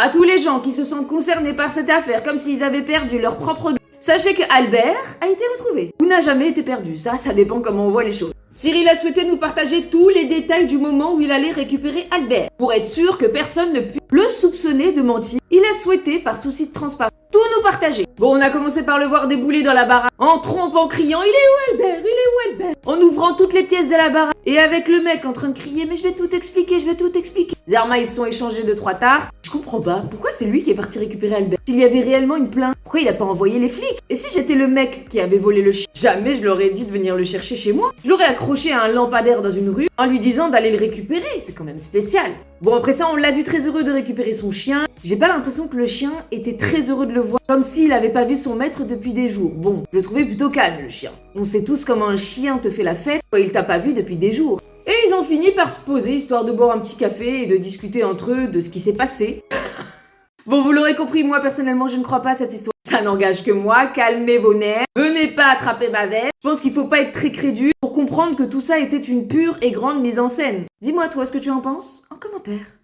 À tous les gens qui se sentent concernés par cette affaire comme s'ils avaient perdu leur propre... Sachez que Albert a été retrouvé. Ou n'a jamais été perdu, ça dépend comment on voit les choses. Cyril a souhaité nous partager tous les détails du moment où il allait récupérer Albert. Pour être sûr que personne ne puisse le soupçonner de mentir, il a souhaité, par souci de transparence, tout nous partager. Bon, on a commencé par le voir débouler dans la baraque, en trompant, criant « Il est où Albert? Il est où Albert ?» En ouvrant toutes les pièces de la baraque, et avec le mec en train de crier « Mais je vais tout expliquer, je vais tout expliquer !» Zerma, ils se sont échangés 2-3 tartes. Je comprends pas, pourquoi c'est lui qui est parti récupérer Albert? S'il y avait réellement une plainte, pourquoi il a pas envoyé les flics? Et si j'étais le mec qui avait volé le chien, jamais je leur ai dit de venir le chercher chez moi. Je l'aurais accroché à un lampadaire dans une rue en lui disant d'aller le récupérer, c'est quand même spécial. Bon, après ça, on l'a vu très heureux de récupérer son chien. J'ai pas l'impression que le chien était très heureux de le voir, comme s'il avait pas vu son maître depuis des jours. Bon, je le trouvais plutôt calme, le chien. On sait tous comment un chien te fait la fête quand il t'a pas vu depuis des jours. Et ils ont fini par se poser, histoire de boire un petit café et de discuter entre eux de ce qui s'est passé. Bon, vous l'aurez compris, moi personnellement, je ne crois pas à cette histoire. Ça n'engage que moi, calmez vos nerfs, venez pas attraper ma veste. Je pense qu'il faut pas être très crédule pour comprendre que tout ça était une pure et grande mise en scène. Dis-moi toi ce que tu en penses en commentaire.